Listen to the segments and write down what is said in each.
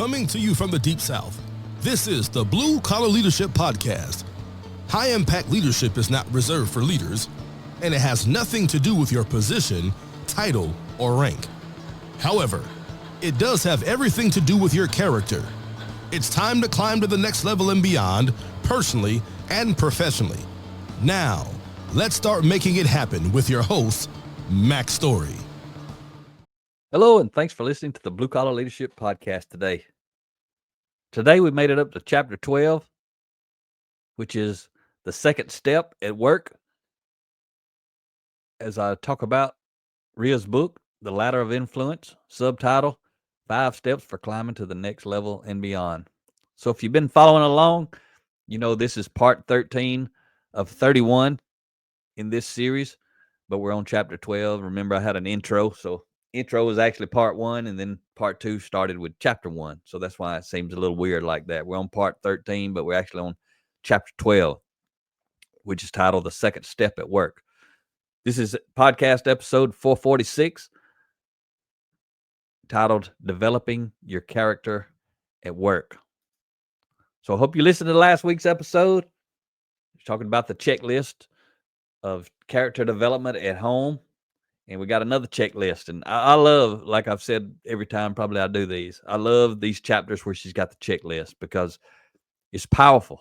Coming to you from the Deep South, this is the Blue Collar Leadership Podcast. High-impact leadership is not reserved for leaders, and it has nothing to do with your position, title, or rank. However, it does have everything to do with your character. It's time to climb to the next level and beyond, personally and professionally. Now, let's start making it happen with your host, Max Story. Hello, and thanks for listening to the Blue Collar Leadership Podcast today. Today, we made it up to Chapter 12, which is the second step at work. As I talk about Rhea's book, The Ladder of Influence, subtitle, 5 Steps for Climbing to the Next Level and Beyond. So if you've been following along, you know this is part 13 of 31 in this series, but we're on Chapter 12. Remember, I had an intro, so intro was actually part 1, and then part 2 started with chapter 1. So that's why it seems a little weird like that. We're on part 13, but we're actually on chapter 12, which is titled The Second Step at Work. This is podcast episode 446, titled Developing Your Character at Work. So I hope you listened to last week's episode. It's talking about the checklist of character development at home. And we got another checklist. And I love, like I've said every time probably I do these, I love these chapters where she's got the checklist because it's powerful.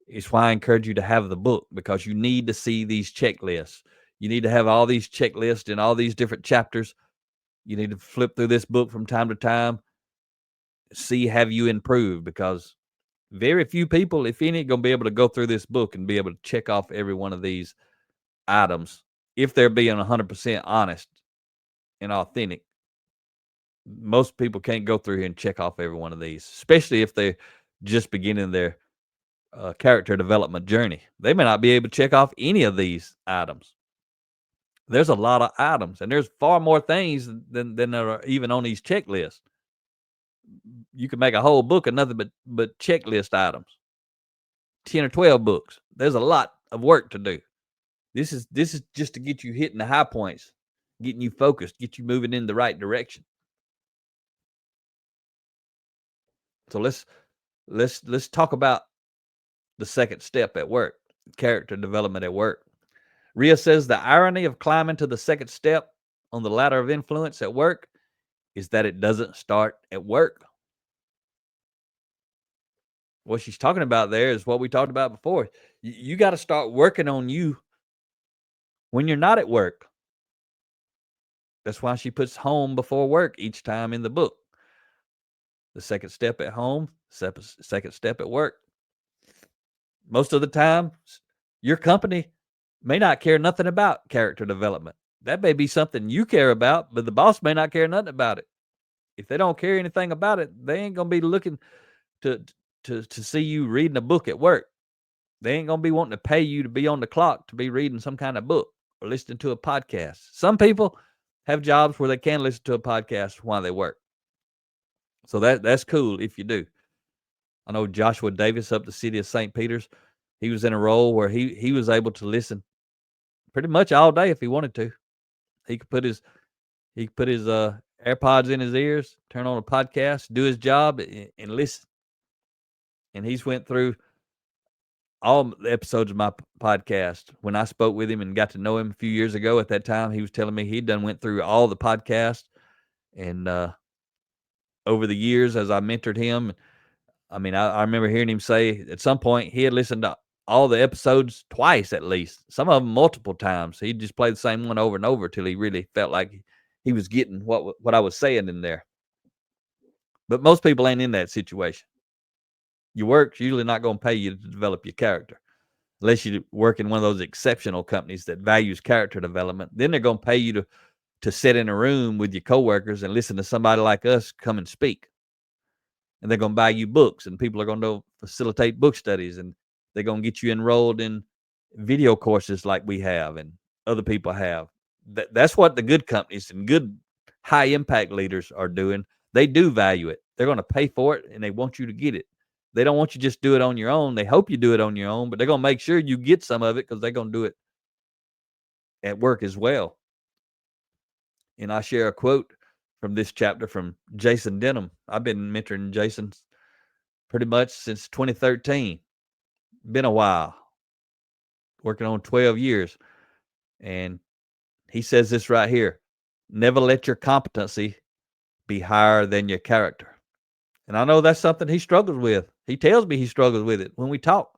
It's why I encourage you to have the book, because you need to see these checklists. You need to have all these checklists in all these different chapters. You need to flip through this book from time to time, see have you improved, because very few people, if any, are going to be able to go through this book and be able to check off every one of these items. If they're being 100% honest and authentic, most people can't go through here and check off every one of these, especially if they're just beginning their character development journey. They may not be able to check off any of these items. There's a lot of items, and there's far more things than there are even on these checklists. You could make a whole book of nothing but checklist items, 10 or 12 books. There's a lot of work to do. This is just to get you hitting the high points, getting you focused, get you moving in the right direction. So let's talk about the second step at work, character development at work. Rhea says the irony of climbing to the second step on the ladder of influence at work is that it doesn't start at work. What she's talking about there is what we talked about before. You got to start working on you when you're not at work. That's why she puts home before work each time in the book. The second step at home, second step at work. Most of the time, your company may not care nothing about character development. That may be something you care about, but the boss may not care nothing about it. If they don't care anything about it, they ain't going to be looking to see you reading a book at work. They ain't going to be wanting to pay you to be on the clock to be reading some kind of book or listening to a podcast. Some people have jobs where they can listen to a podcast while they work. So that's cool if you do. I know Joshua Davis up the city of St. Peter's, he was in a role where he was able to listen pretty much all day if he wanted to. He could put his AirPods in his ears, turn on a podcast, do his job, and listen. And he's went through all the episodes of my podcast. When I spoke with him and got to know him a few years ago, at that time, he was telling me he'd went through all the podcasts. And over the years, as I mentored him, I mean, I remember hearing him say at some point he had listened to all the episodes twice at least, some of them multiple times. He'd just play the same one over and over till he really felt like he was getting what I was saying in there. But most people ain't in that situation. Your work's usually not going to pay you to develop your character. Unless you work in one of those exceptional companies that values character development. Then they're going to pay you to sit in a room with your coworkers and listen to somebody like us come and speak. And they're going to buy you books, and people are going to facilitate book studies, and they're going to get you enrolled in video courses like we have and other people have. That's what the good companies and good high impact leaders are doing. They do value it. They're going to pay for it, and they want you to get it. They don't want you to just do it on your own. They hope you do it on your own, but they're going to make sure you get some of it because they're going to do it at work as well. And I share a quote from this chapter from Jason Denham. I've been mentoring Jason pretty much since 2013. Been a while. Working on 12 years. And he says this right here. Never let your competency be higher than your character. And I know that's something he struggles with. He tells me he struggles with it when we talk.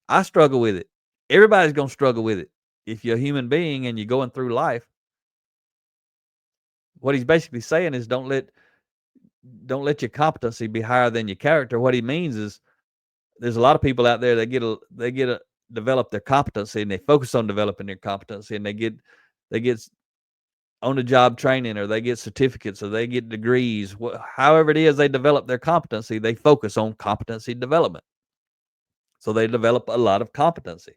I struggle with it. Everybody's going to struggle with it. If you're a human being and you're going through life, what he's basically saying is don't let your competency be higher than your character. What he means is there's a lot of people out there that develop their competency, and they focus on developing their competency, and they get on the job training, or they get certificates, or they get degrees. However it is they develop their competency, they focus on competency development. So they develop a lot of competency,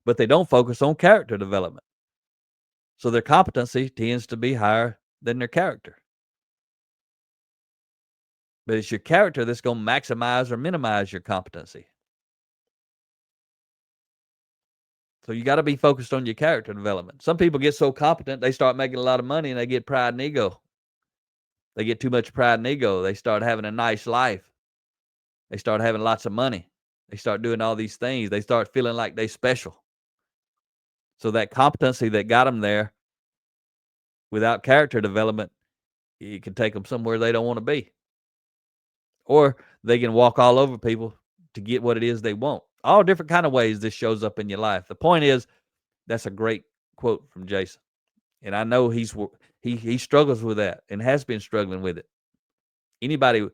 but they don't focus on character development. So their competency tends to be higher than their character. But it's your character that's going to maximize or minimize your competency. So you got to be focused on your character development. Some people get so competent, they start making a lot of money and they get pride and ego. They get too much pride and ego. They start having a nice life. They start having lots of money. They start doing all these things. They start feeling like they're special. So that competency that got them there, without character development, it can take them somewhere they don't want to be. Or they can walk all over people to get what it is they want. All different kind of ways this shows up in your life. The point is, that's a great quote from Jason. And I know he struggles with that and has been struggling with it. Anybody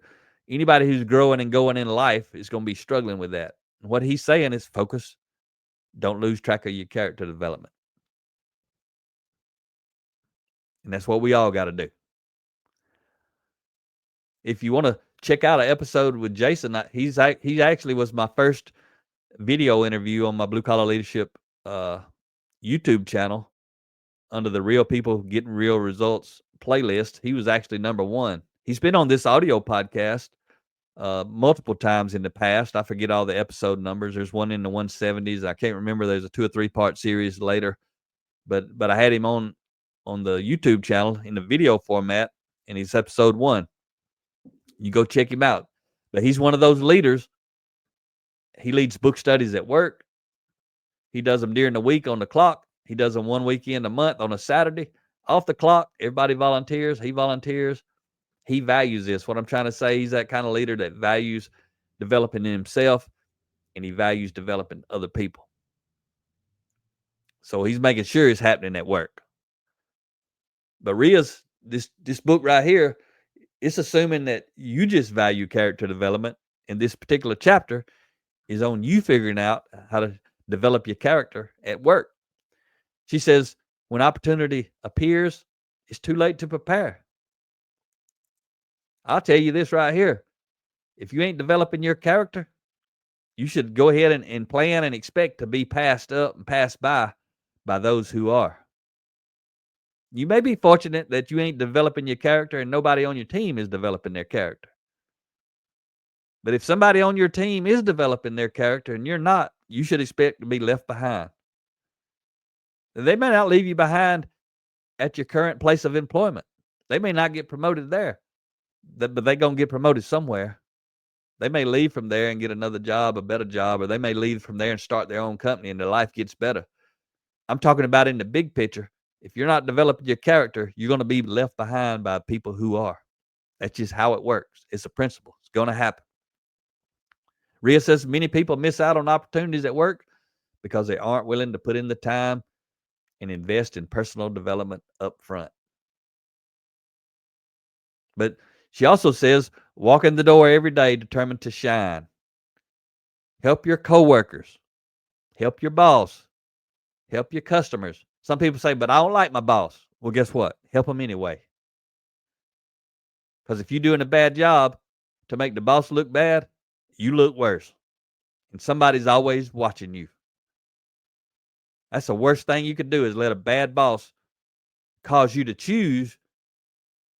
who's growing and going in life is going to be struggling with that. What he's saying is focus. Don't lose track of your character development. And that's what we all got to do. If you want to check out an episode with Jason, he actually was my first video interview on my Blue Collar Leadership YouTube channel under the Real People Getting Real Results playlist. He was actually number one. He's been on this audio podcast multiple times in the past. I forget all the episode numbers. There's one in the 170s. I can't remember. There's a 2 or 3 part series later, but I had him on the YouTube channel in the video format, and he's episode 1. You go check him out. But he's one of those leaders. He leads book studies at work. He does them during the week on the clock. He does them one weekend a month on a Saturday. Off the clock, everybody volunteers. He volunteers. He values this. What I'm trying to say, he's that kind of leader that values developing himself, and he values developing other people. So he's making sure it's happening at work. But Ria's, this book right here, it's assuming that you just value character development, and this particular chapter is on you figuring out how to develop your character at work. She says, when opportunity appears, it's too late to prepare. I'll tell you this right here. If you ain't developing your character, you should go ahead and plan and expect to be passed up and passed by those who are. You may be fortunate that you ain't developing your character and nobody on your team is developing their character. But if somebody on your team is developing their character and you're not, you should expect to be left behind. They may not leave you behind at your current place of employment. They may not get promoted there, but they're going to get promoted somewhere. They may leave from there and get another job, a better job, or they may leave from there and start their own company and their life gets better. I'm talking about in the big picture. If you're not developing your character, you're going to be left behind by people who are. That's just how it works. It's a principle. It's going to happen. Ria says many people miss out on opportunities at work because they aren't willing to put in the time and invest in personal development up front. But she also says, walk in the door every day determined to shine. Help your coworkers. Help your boss. Help your customers. Some people say, but I don't like my boss. Well, guess what? Help them anyway. Because if you're doing a bad job to make the boss look bad, you look worse. And somebody's always watching you. That's the worst thing you could do, is let a bad boss cause you to choose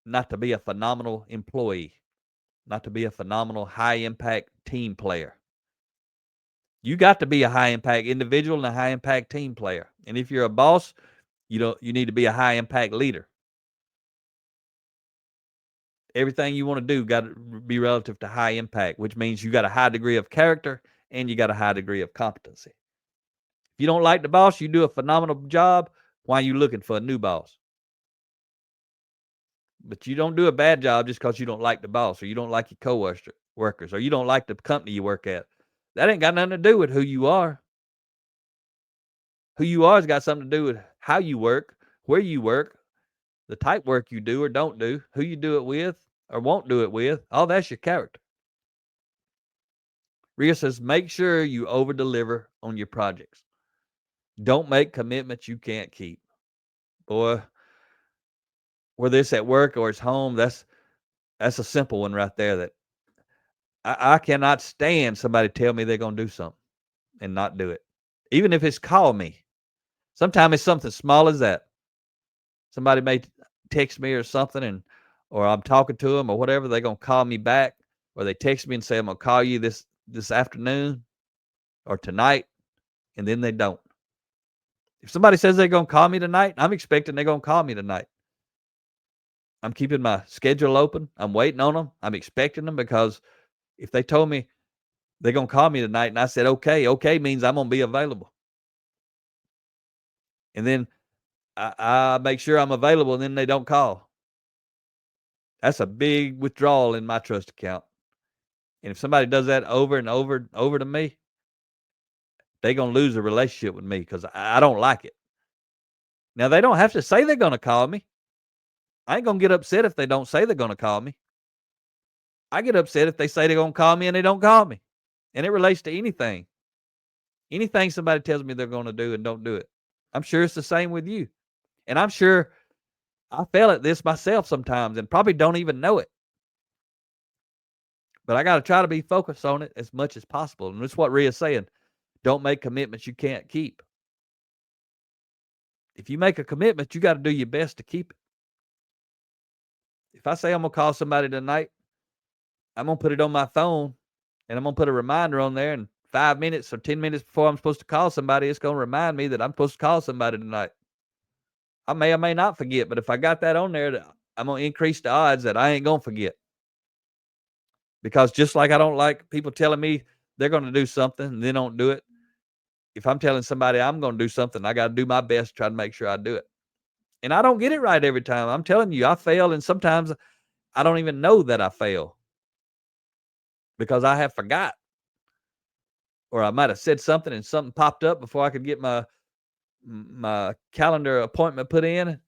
not to be a phenomenal employee, not to be a phenomenal high-impact team player. You got to be a high-impact individual and a high-impact team player. And if you're a boss, you need to be a high-impact leader. Everything you want to do got to be relative to high impact, which means you got a high degree of character and you got a high degree of competency. If you don't like the boss, you do a phenomenal job. Why are you looking for a new boss? But you don't do a bad job just because you don't like the boss, or you don't like your co-workers, or you don't like the company you work at. That ain't got nothing to do with who you are. Who you are has got something to do with how you work, where you work, the type work you do or don't do, who you do it with or won't do it with. All that's your character. Rhea says, make sure you over-deliver on your projects. Don't make commitments you can't keep. Boy, whether it's at work or it's home, that's a simple one right there that I cannot stand somebody tell me they're going to do something and not do it. Even if it's call me. Sometimes it's something small as that. Somebody may text me or something, or I'm talking to them or whatever, they're going to call me back, or they text me and say, I'm going to call you this afternoon or tonight, and then they don't. If somebody says they're going to call me tonight, I'm expecting they're going to call me tonight. I'm keeping my schedule open. I'm waiting on them. I'm expecting them, because if they told me they're going to call me tonight and I said, okay means I'm going to be available. And then I make sure I'm available, and then they don't call. That's a big withdrawal in my trust account. And if somebody does that over and over to me, they're going to lose a relationship with me, because I don't like it. Now, they don't have to say they're going to call me. I ain't going to get upset if they don't say they're going to call me. I get upset if they say they're going to call me and they don't call me. And it relates to anything. Anything somebody tells me they're going to do and don't do it. I'm sure it's the same with you. And I'm sure I fail at this myself sometimes and probably don't even know it. But I got to try to be focused on it as much as possible. And that's what Rhea's saying. Don't make commitments you can't keep. If you make a commitment, you got to do your best to keep it. If I say I'm going to call somebody tonight, I'm going to put it on my phone, and I'm going to put a reminder on there, and 5 minutes or 10 minutes before I'm supposed to call somebody, it's going to remind me that I'm supposed to call somebody tonight. I may or may not forget, but if I got that on there, I'm going to increase the odds that I ain't going to forget. Because just like I don't like people telling me they're going to do something and they don't do it, if I'm telling somebody I'm going to do something, I got to do my best to try to make sure I do it. And I don't get it right every time. I'm telling you, I fail, and sometimes I don't even know that I fail because I have forgot. Or I might have said something and something popped up before I could get my calendar appointment put in,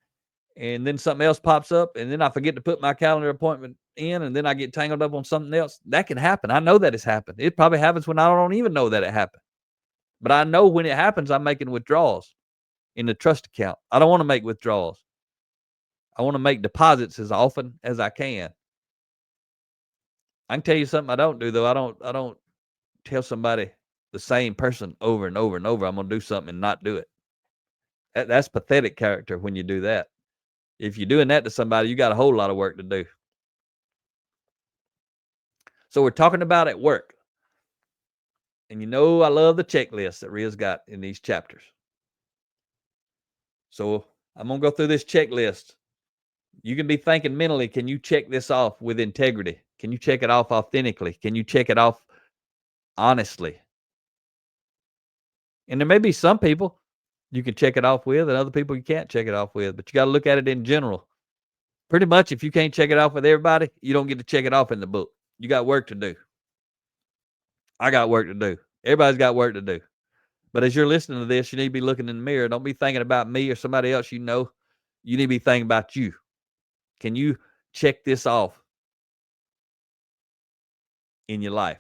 and then something else pops up, and then I forget to put my calendar appointment in, and then I get tangled up on something else. That can happen. I know that it's happened. It probably happens when I don't even know that it happened. But I know when it happens, I'm making withdrawals in the trust account. I don't want to make withdrawals. I want to make deposits as often as I can. I can tell you something I don't do, though. I don't tell somebody, the same person, over and over and over, I'm going to do something and not do it. That's pathetic character when you do that. If you're doing that to somebody, you got a whole lot of work to do. So we're talking about at work. And you know I love the checklist that Rhea's got in these chapters. So I'm going to go through this checklist. You can be thinking mentally, can you check this off with integrity? Can you check it off authentically? Can you check it off honestly? And there may be some people you can check it off with and other people you can't check it off with. But you got to look at it in general. Pretty much, if you can't check it off with everybody, you don't get to check it off in the book. You got work to do. I got work to do. Everybody's got work to do. But as you're listening to this, you need to be looking in the mirror. Don't be thinking about me or somebody else you know. You need to be thinking about you. Can you check this off in your life?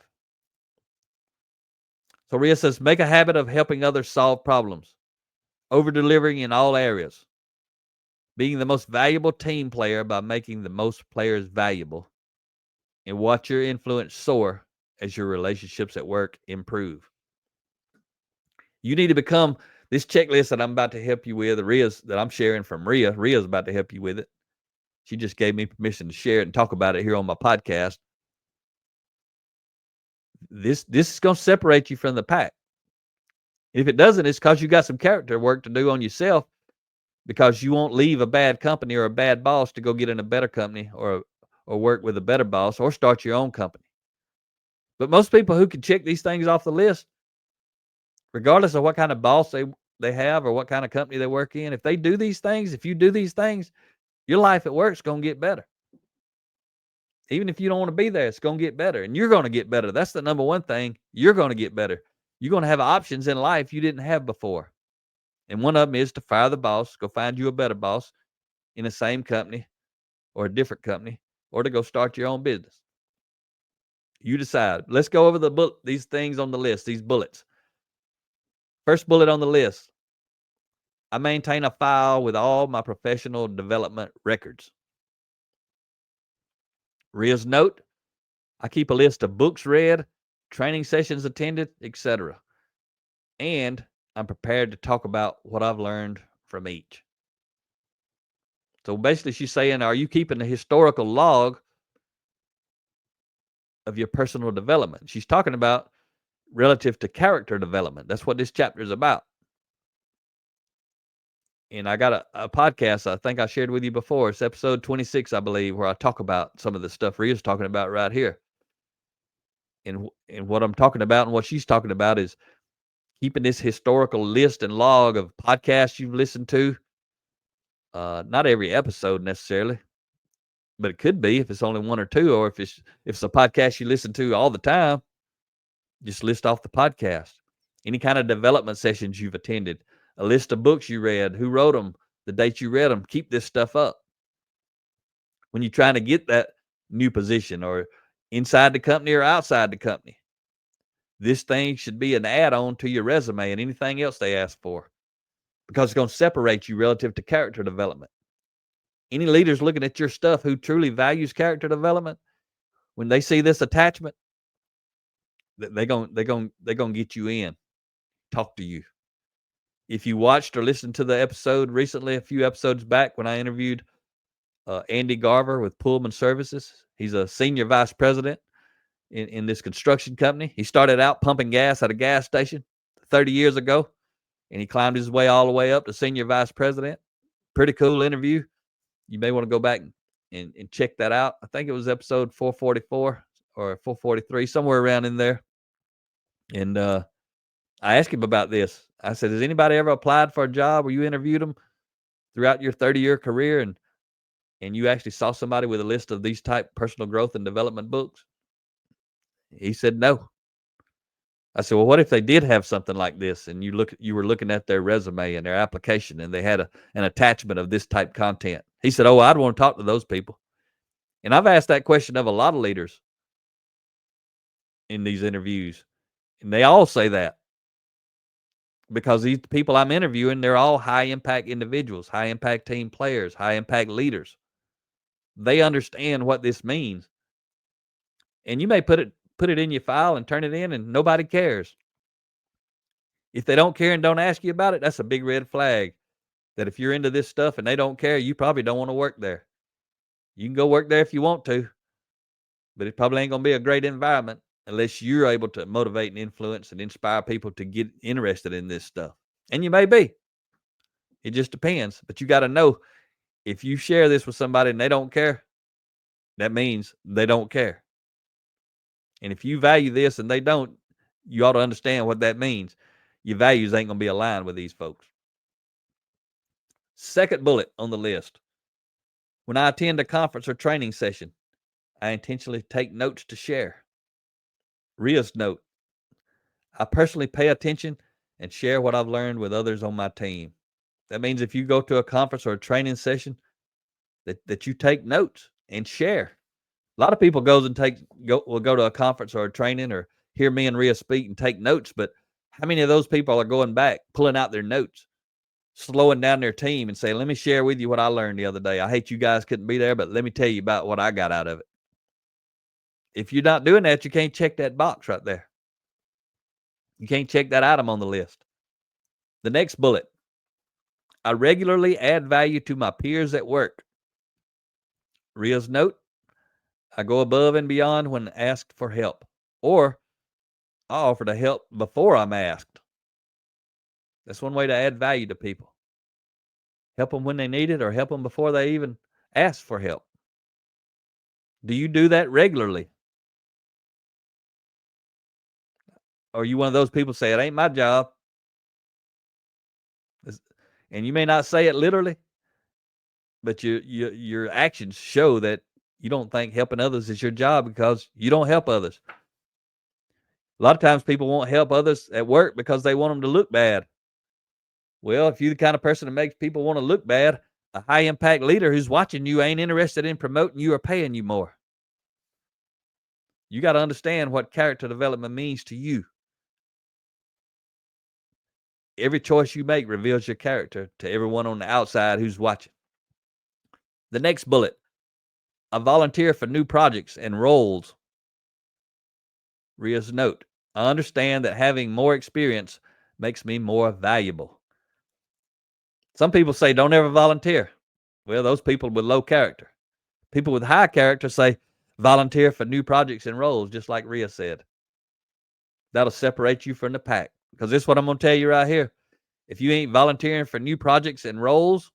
So Rhea says, make a habit of helping others solve problems, over-delivering in all areas, being the most valuable team player by making the most players valuable, and watch your influence soar as your relationships at work improve. You need to become this checklist that I'm about to help you with, that I'm sharing from Rhea. Rhea's about to help you with it. She just gave me permission to share it and talk about it here on my podcast. This is going to separate you from the pack. If it doesn't, it's because you got some character work to do on yourself, because you won't leave a bad company or a bad boss to go get in a better company or or work with a better boss, or start your own company. But most people who can check these things off the list, regardless of what kind of boss they have or what kind of company they work in, if they do these things, if you do these things, your life at work is going to get better. Even if you don't want to be there, it's going to get better, and you're going to get better. That's the number one thing. You're going to get better. You're going to have options in life you didn't have before. And one of them is to fire the boss, go find you a better boss in the same company or a different company, or to go start your own business. You decide. Let's go over these things on the list, these bullets. First bullet on the list: I maintain a file with all my professional development records. Ria's note: I keep a list of books read, training sessions attended, etc. And I'm prepared to talk about what I've learned from each. So basically she's saying, are you keeping a historical log of your personal development? She's talking about relative to character development. That's what this chapter is about. And I got a podcast I think I shared with you before. It's episode 26, I believe, where I talk about some of the stuff Ria's talking about right here. And what I'm talking about and what she's talking about is keeping this historical list and log of podcasts you've listened to. Not every episode necessarily, but it could be if it's only one or two, or if it's a podcast you listen to all the time, just list off the podcast. Any kind of development sessions you've attended, a list of books you read, who wrote them, the date you read them. Keep this stuff up. When you're trying to get that new position, or inside the company or outside the company, this thing should be an add-on to your resume and anything else they ask for, because it's going to separate you relative to character development. Any leaders looking at your stuff who truly values character development, when they see this attachment, they're going to get you in, talk to you. If you watched or listened to the episode recently, a few episodes back, when I interviewed Andy Garver with Pullman Services, he's a senior vice president in this construction company. He started out pumping gas at a gas station 30 years ago, and he climbed his way all the way up to senior vice president. Pretty cool interview. You may want to go back and check that out. I think it was episode 444 or 443, somewhere around in there. And I asked him about this. I said, has anybody ever applied for a job where you interviewed them throughout your 30-year career and you actually saw somebody with a list of these type personal growth and development books? He said no. I said, well, what if they did have something like this, and you were looking at their resume and their application, and they had an attachment of this type content? He said, oh, I'd want to talk to those people. And I've asked that question of a lot of leaders in these interviews, and they all say that, because these people I'm interviewing, they're all high impact individuals, high impact team players, high impact leaders. They understand what this means. And you may put it in your file and turn it in, and nobody cares. If they don't care and don't ask you about it, that's a big red flag. That if you're into this stuff and they don't care, you probably don't want to work there. You can go work there if you want to, but it probably ain't going to be a great environment unless you're able to motivate and influence and inspire people to get interested in this stuff. And you may be. It just depends. But you got to know, if you share this with somebody and they don't care, that means they don't care. And if you value this and they don't, you ought to understand what that means. Your values ain't going to be aligned with these folks. Second bullet on the list: when I attend a conference or training session, I intentionally take notes to share. Ria's note: I personally pay attention and share what I've learned with others on my team. That means if you go to a conference or a training session, that you take notes and share. A lot of people will go to a conference or a training or hear me and Ria speak and take notes, but how many of those people are going back, pulling out their notes, slowing down their team and saying, let me share with you what I learned the other day. I hate you guys couldn't be there, but let me tell you about what I got out of it. If you're not doing that, you can't check that box right there. You can't check that item on the list. The next bullet: I regularly add value to my peers at work. Ria's note: I go above and beyond when asked for help, or I offer to help before I'm asked. That's one way to add value to people. Help them when they need it, or help them before they even ask for help. Do you do that regularly? Or are you one of those people say, it ain't my job? And you may not say it literally, but your actions show that you don't think helping others is your job because you don't help others. A lot of times people won't help others at work because they want them to look bad. Well, if you're the kind of person that makes people want to look bad, a high impact leader who's watching you ain't interested in promoting you or paying you more. You got to understand what character development means to you. Every choice you make reveals your character to everyone on the outside who's watching. The next bullet, I volunteer for new projects and roles. Ria's note, I understand that having more experience makes me more valuable. Some people say, don't ever volunteer. Well, those people with low character. People with high character say, volunteer for new projects and roles, just like Ria said. That'll separate you from the pack. Because this is what I'm going to tell you right here. If you ain't volunteering for new projects and roles,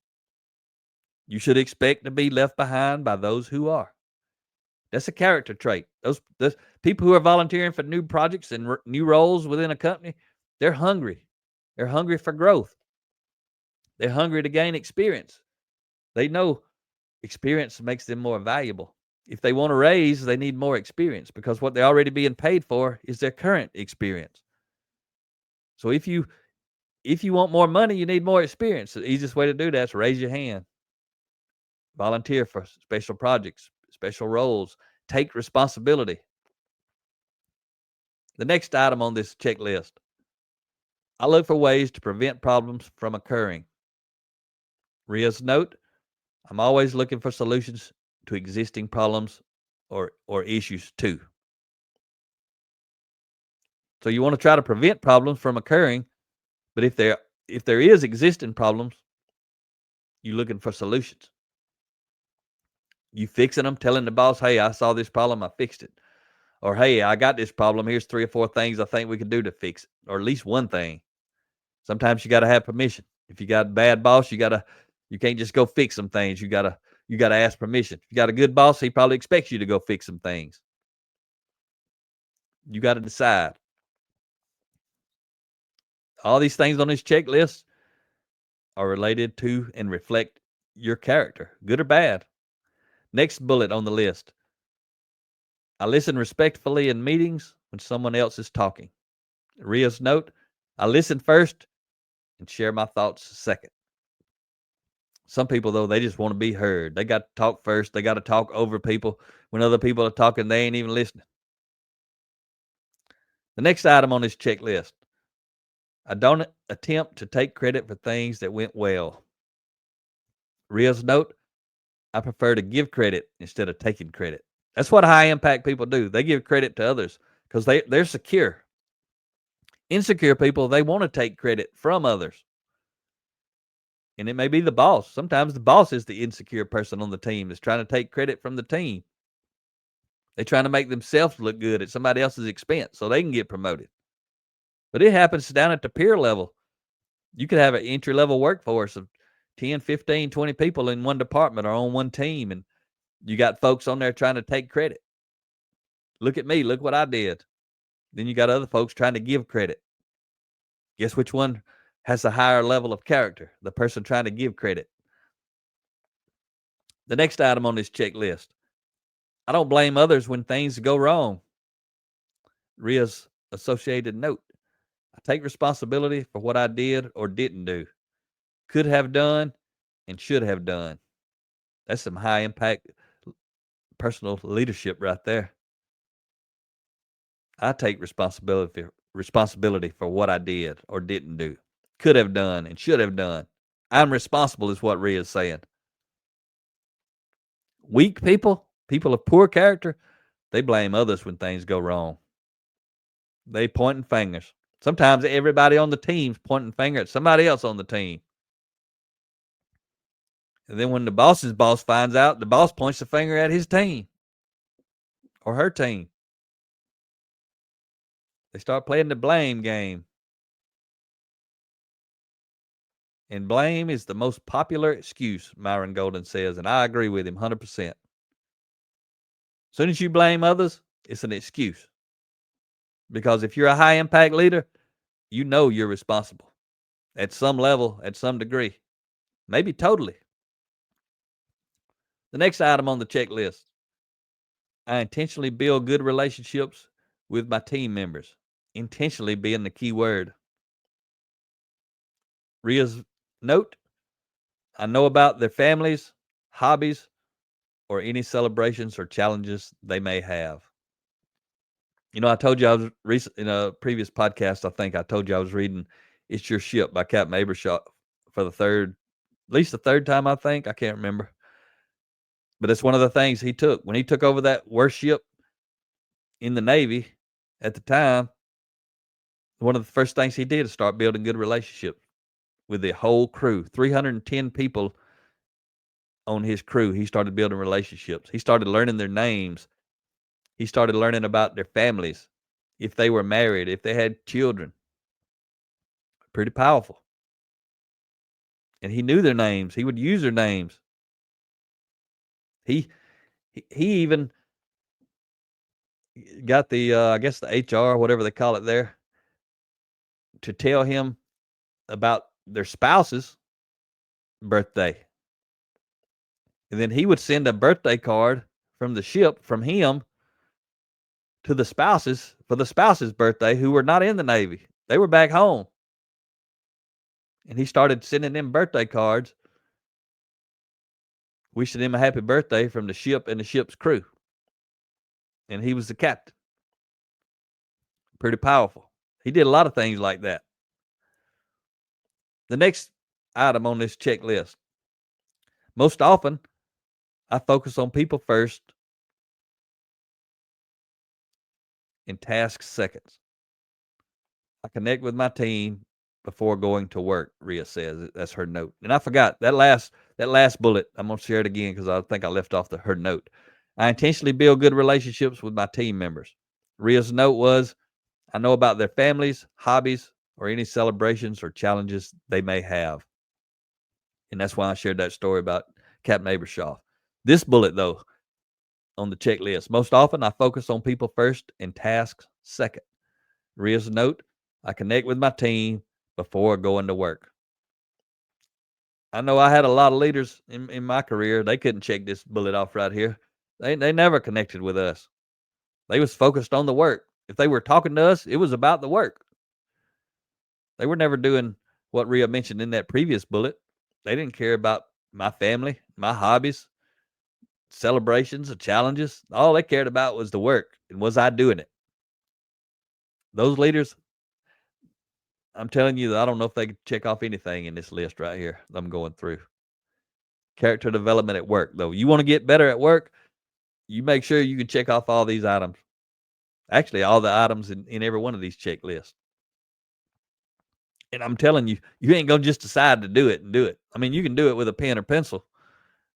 you should expect to be left behind by those who are. That's a character trait. Those people who are volunteering for new projects and new roles within a company, they're hungry. They're hungry for growth. They're hungry to gain experience. They know experience makes them more valuable. If they want to raise, they need more experience because what they're already being paid for is their current experience. So if you want more money, you need more experience. The easiest way to do that is raise your hand. Volunteer for special projects, special roles. Take responsibility. The next item on this checklist, I look for ways to prevent problems from occurring. Ria's note, I'm always looking for solutions to existing problems or issues too. So you want to try to prevent problems from occurring, but if there is existing problems, you're looking for solutions. You fixing them, telling the boss, hey, I saw this problem, I fixed it. Or, hey, I got this problem. Here's 3 or 4 things I think we could do to fix it. Or at least one thing. Sometimes you got to have permission. If you got a bad boss, you can't just go fix some things. You got to ask permission. If you got a good boss, he probably expects you to go fix some things. You got to decide. All these things on this checklist are related to and reflect your character, good or bad. Next bullet on the list. I listen respectfully in meetings when someone else is talking. Ria's note, I listen first and share my thoughts second. Some people, though, they just want to be heard. They got to talk first. They got to talk over people. When other people are talking, they ain't even listening. The next item on this checklist, I don't attempt to take credit for things that went well. Ria's note, I prefer to give credit instead of taking credit. That's what high impact people do. They give credit to others because they're secure. Insecure people, they want to take credit from others. And it may be the boss. Sometimes the boss is the insecure person on the team that's trying to take credit from the team. They're trying to make themselves look good at somebody else's expense so they can get promoted. But it happens down at the peer level. You could have an entry-level workforce of 10, 15, 20 people in one department or on one team, and you got folks on there trying to take credit. Look at me. Look what I did. Then you got other folks trying to give credit. Guess which one has a higher level of character? The person trying to give credit. The next item on this checklist, I don't blame others when things go wrong. Ria's associated note, I take responsibility for what I did or didn't do, could have done, and should have done. That's some high impact personal leadership right there. I take responsibility for what I did or didn't do, could have done, and should have done. I'm responsible is what Ria is saying. Weak people of poor character, they blame others when things go wrong. They pointing fingers. Sometimes everybody on the team's pointing finger at somebody else on the team. And then when the boss's boss finds out, the boss points the finger at his team or her team. They start playing the blame game. And blame is the most popular excuse, Myron Golden says, and I agree with him 100%. As soon as you blame others, it's an excuse. Because if you're a high impact leader, you know you're responsible at some level, at some degree, maybe totally. The next item on the checklist, I intentionally build good relationships with my team members. Intentionally being the key word. Ria's note, I know about their families, hobbies, or any celebrations or challenges they may have. You know, I told you I was in a previous podcast, I think I told you I was reading It's Your Ship by Captain Abershaw for at least the third time, I think. I can't remember. But it's one of the things he took. When he took over that worst ship in the Navy at the time, one of the first things he did is start building good relationships with the whole crew. 310 people on his crew. He started building relationships. He started learning their names. He started learning about their families, if they were married, if they had children. Pretty powerful. And he knew their names. He would use their names. He even got the, I guess the HR, whatever they call it there, to tell him about their spouse's birthday. And then he would send a birthday card from the ship, from him, to the spouses for the spouse's birthday who were not in the Navy. They were back home. And he started sending them birthday cards, wishing them a happy birthday from the ship and the ship's crew. And he was the captain. Pretty powerful. He did a lot of things like that. The next item on this checklist. Most often, I focus on people first and tasks seconds. I connect with my team before going to work, Ria says. That's her note. And I forgot that last bullet. I'm going to share it again because I think I left off her note. I intentionally build good relationships with my team members. Ria's note was, I know about their families, hobbies, or any celebrations or challenges they may have. And that's why I shared that story about Captain Abershaw. This bullet, though, on the checklist, most often I focus on people first and tasks second. Ria's note, I connect with my team before going to work. I know I had a lot of leaders in my career. They couldn't check this bullet off right here. They never connected with us. They was focused on the work. If they were talking to us, it was about the work. They were never doing what Ria mentioned in that previous bullet. They didn't care about my family, my hobbies, celebrations, or challenges. All they cared about was the work, and was I doing it? Those leaders, I'm telling you, I don't know if they could check off anything in this list right here I'm going through. Character development at work, though. You want to get better at work, you make sure you can check off all these items. Actually, all the items in every one of these checklists. And I'm telling you, you ain't going to just decide to do it and do it. I mean, you can do it with a pen or pencil,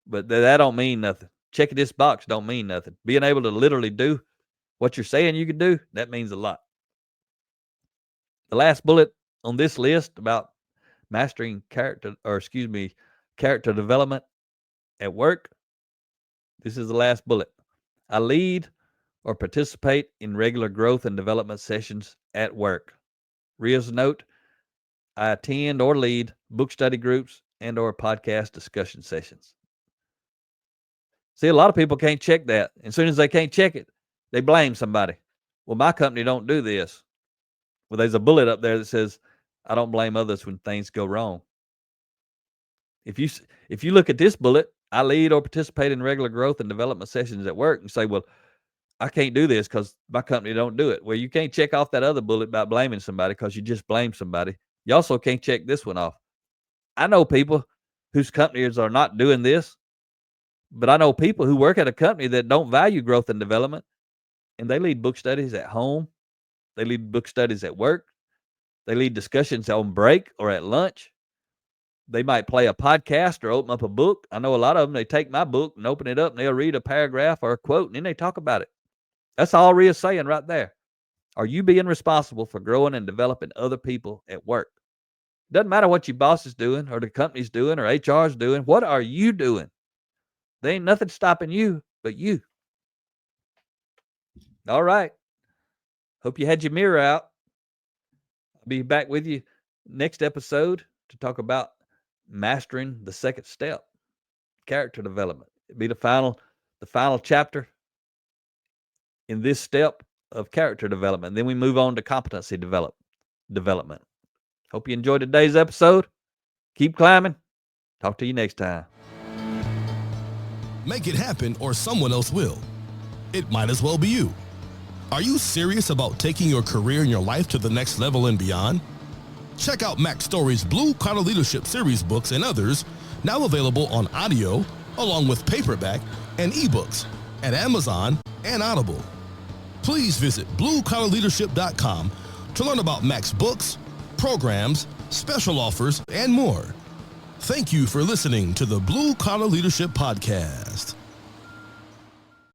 but that don't mean nothing. Checking this box don't mean nothing. Being able to literally do what you're saying you can do, that means a lot. The last bullet on this list about mastering character development at work. This is the last bullet. I lead or participate in regular growth and development sessions at work. Ria's note, I attend or lead book study groups and or podcast discussion sessions. See, a lot of people can't check that. As soon as they can't check it, they blame somebody. Well, my company don't do this. Well, there's a bullet up there that says, I don't blame others when things go wrong. If you look at this bullet, I lead or participate in regular growth and development sessions at work, and say, well, I can't do this because my company don't do it. Well, you can't check off that other bullet about blaming somebody because you just blame somebody. You also can't check this one off. I know people whose companies are not doing this, but I know people who work at a company that don't value growth and development, and they lead book studies at home. They lead book studies at work. They lead discussions on break or at lunch. They might play a podcast or open up a book. I know a lot of them, they take my book and open it up and they'll read a paragraph or a quote and then they talk about it. That's all Ria's saying right there. Are you being responsible for growing and developing other people at work? Doesn't matter what your boss is doing or the company's doing or HR's doing. What are you doing? There ain't nothing stopping you but you. All right. Hope you had your mirror out. I'll be back with you next episode to talk about mastering the second step, character development. It'll be the final chapter in this step of character development. Then we move on to competency development. Hope you enjoyed today's episode. Keep climbing. Talk to you next time. Make it happen or someone else will. It might as well be you. Are you serious about taking your career and your life to the next level and beyond? Check out Mac Story's Blue Collar Leadership series books and others, now available on audio, along with paperback and ebooks at Amazon and Audible. Please visit bluecollarleadership.com to learn about Mac's books, programs, special offers, and more. Thank you for listening to the Blue Collar Leadership Podcast.